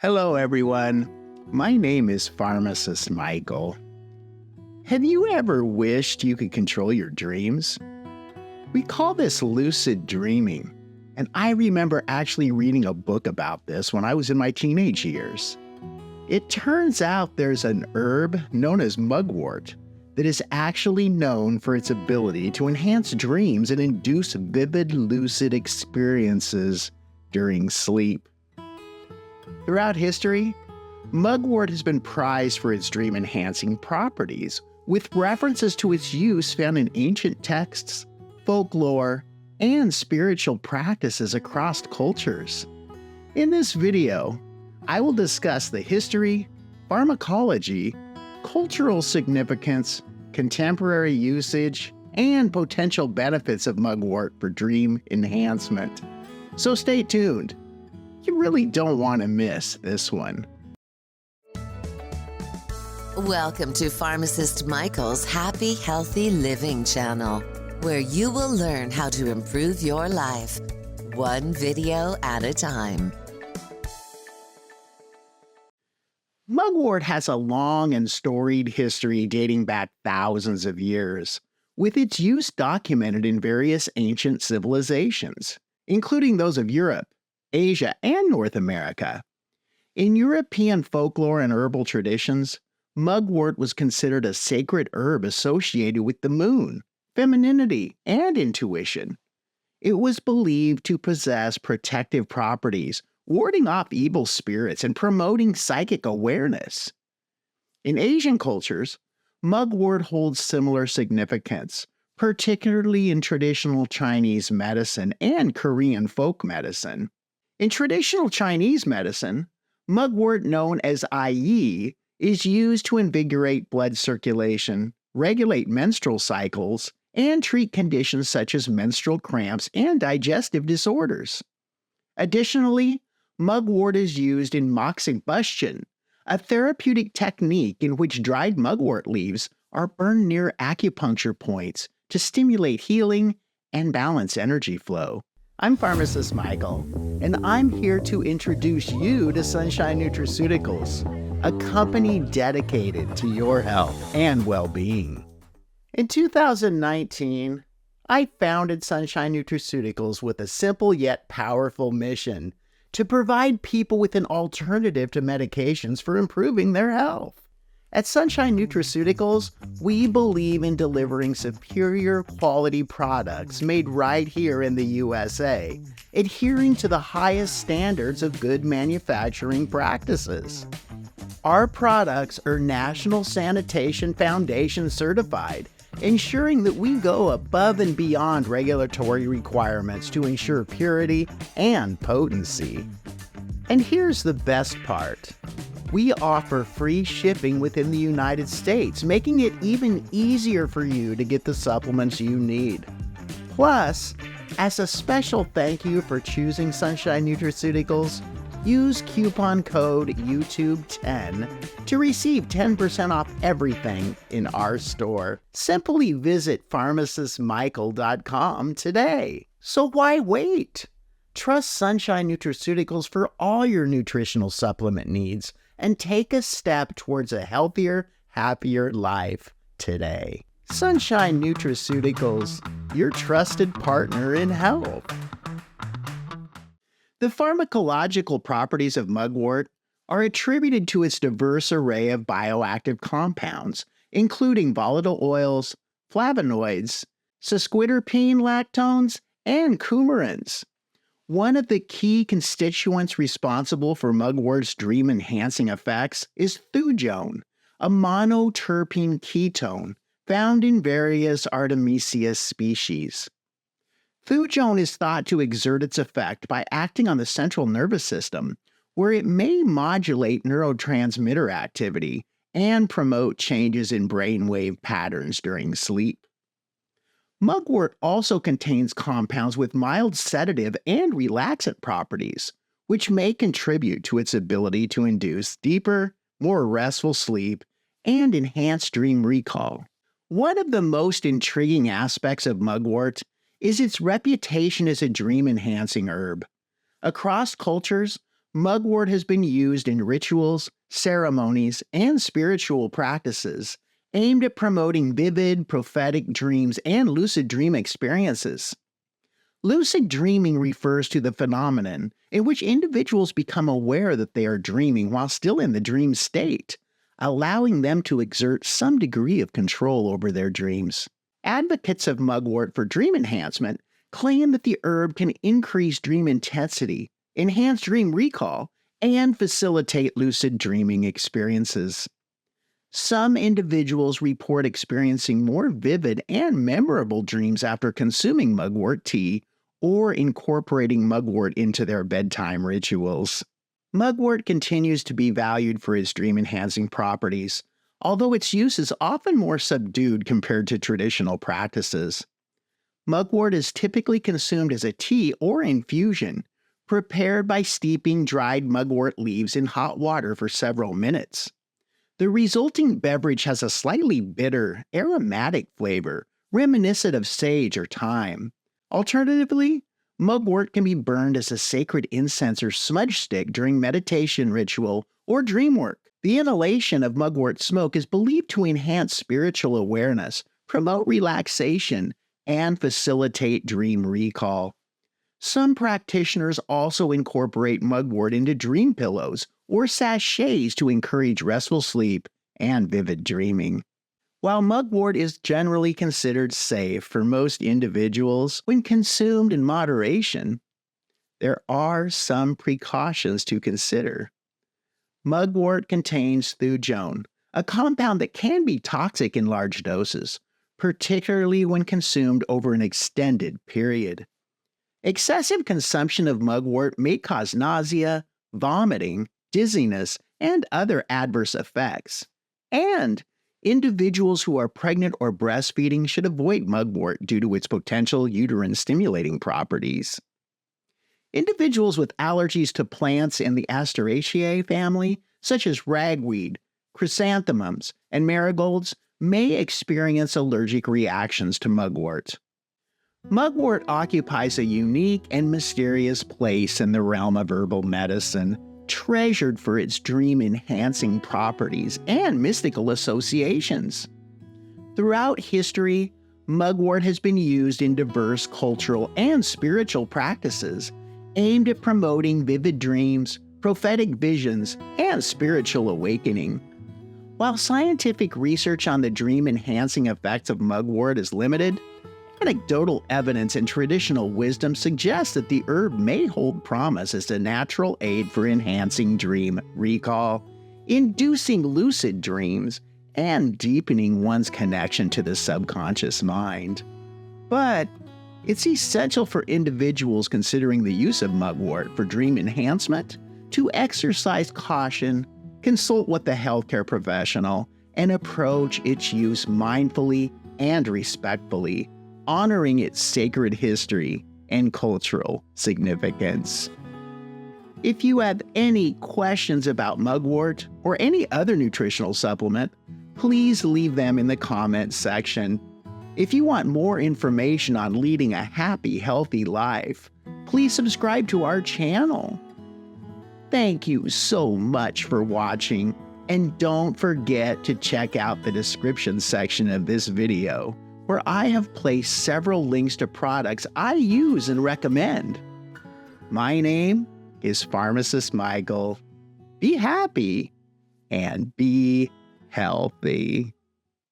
Hello, everyone. My name is Pharmacist Michael. Have you ever wished you could control your dreams? We call this lucid dreaming, and I remember actually reading a book about this when I was in my teenage years. It turns out there's an herb known as mugwort that is actually known for its ability to enhance dreams and induce vivid lucid experiences during sleep. Throughout history, mugwort has been prized for its dream-enhancing properties, with references to its use found in ancient texts, folklore, and spiritual practices across cultures. In this video, I will discuss the history, pharmacology, cultural significance, contemporary usage, and potential benefits of mugwort for dream enhancement. So stay tuned. You really don't want to miss this one. Welcome to Pharmacist Michael's Happy Healthy Living channel, where you will learn how to improve your life, one video at a time. Mugwort has a long and storied history dating back thousands of years, with its use documented in various ancient civilizations, including those of Europe, Asia, and North America. In European folklore and herbal traditions, mugwort was considered a sacred herb associated with the moon, femininity, and intuition. It was believed to possess protective properties, warding off evil spirits and promoting psychic awareness. In Asian cultures, mugwort holds similar significance, particularly in traditional Chinese medicine and Korean folk medicine. In traditional Chinese medicine, mugwort known as yi is used to invigorate blood circulation, regulate menstrual cycles, and treat conditions such as menstrual cramps and digestive disorders. Additionally, mugwort is used in moxibustion, a therapeutic technique in which dried mugwort leaves are burned near acupuncture points to stimulate healing and balance energy flow. I'm Pharmacist Michael, and I'm here to introduce you to Sunshine Nutraceuticals, a company dedicated to your health and well-being. In 2019, I founded Sunshine Nutraceuticals with a simple yet powerful mission to provide people with an alternative to medications for improving their health. At Sunshine Nutraceuticals, we believe in delivering superior quality products made right here in the USA, adhering to the highest standards of good manufacturing practices. Our products are National Sanitation Foundation certified, ensuring that we go above and beyond regulatory requirements to ensure purity and potency. And here's the best part. We offer free shipping within the United States, making it even easier for you to get the supplements you need. Plus, as a special thank you for choosing Sunshine Nutraceuticals, use coupon code YouTube10 to receive 10% off everything in our store. Simply visit pharmacistmichael.com today. So why wait? Trust Sunshine Nutraceuticals for all your nutritional supplement needs and take a step towards a healthier, happier life today. Sunshine Nutraceuticals, your trusted partner in health. The pharmacological properties of mugwort are attributed to its diverse array of bioactive compounds, including volatile oils, flavonoids, sesquiterpene lactones, and coumarins. One of the key constituents responsible for mugwort's dream-enhancing effects is thujone, a monoterpene ketone found in various Artemisia species. Thujone is thought to exert its effect by acting on the central nervous system, where it may modulate neurotransmitter activity and promote changes in brainwave patterns during sleep. Mugwort also contains compounds with mild sedative and relaxant properties, which may contribute to its ability to induce deeper, more restful sleep and enhance dream recall. One of the most intriguing aspects of mugwort is its reputation as a dream-enhancing herb. Across cultures, Mugwort has been used in rituals, ceremonies, and spiritual practices aimed at promoting vivid, prophetic dreams and lucid dream experiences. Lucid dreaming refers to the phenomenon in which individuals become aware that they are dreaming while still in the dream state, allowing them to exert some degree of control over their dreams. Advocates of mugwort for dream enhancement claim that the herb can increase dream intensity, enhance dream recall, and facilitate lucid dreaming experiences. Some individuals report experiencing more vivid and memorable dreams after consuming mugwort tea or incorporating mugwort into their bedtime rituals. Mugwort continues to be valued for its dream-enhancing properties, although its use is often more subdued compared to traditional practices. Mugwort is typically consumed as a tea or infusion, prepared by steeping dried mugwort leaves in hot water for several minutes. The resulting beverage has a slightly bitter, aromatic flavor, reminiscent of sage or thyme. Alternatively, mugwort can be burned as a sacred incense or smudge stick during meditation ritual or dream work. The inhalation of mugwort smoke is believed to enhance spiritual awareness, promote relaxation, and facilitate dream recall. Some practitioners also incorporate mugwort into dream pillows or sachets to encourage restful sleep and vivid dreaming. While mugwort is generally considered safe for most individuals when consumed in moderation, there are some precautions to consider. Mugwort contains thujone, a compound that can be toxic in large doses, particularly when consumed over an extended period. Excessive consumption of mugwort may cause nausea, vomiting, dizziness, and other adverse effects. And individuals who are pregnant or breastfeeding should avoid mugwort due to its potential uterine stimulating properties. Individuals with allergies to plants in the Asteraceae family, such as ragweed, chrysanthemums, and marigolds, may experience allergic reactions to mugwort. Mugwort occupies a unique and mysterious place in the realm of herbal medicine, treasured for its dream-enhancing properties and mystical associations. Throughout history, mugwort has been used in diverse cultural and spiritual practices aimed at promoting vivid dreams, prophetic visions, and spiritual awakening. While scientific research on the dream-enhancing effects of mugwort is limited, anecdotal evidence and traditional wisdom suggests that the herb may hold promise as a natural aid for enhancing dream recall, inducing lucid dreams, and deepening one's connection to the subconscious mind. But it's essential for individuals considering the use of mugwort for dream enhancement to exercise caution, consult with a healthcare professional, and approach its use mindfully and respectfully, honoring its sacred history and cultural significance. If you have any questions about mugwort or any other nutritional supplement, please leave them in the comments section. If you want more information on leading a happy, healthy life, please subscribe to our channel. Thank you so much for watching, and don't forget to check out the description section of this video, where I have placed several links to products I use and recommend. My name is Pharmacist Michael. Be happy and be healthy.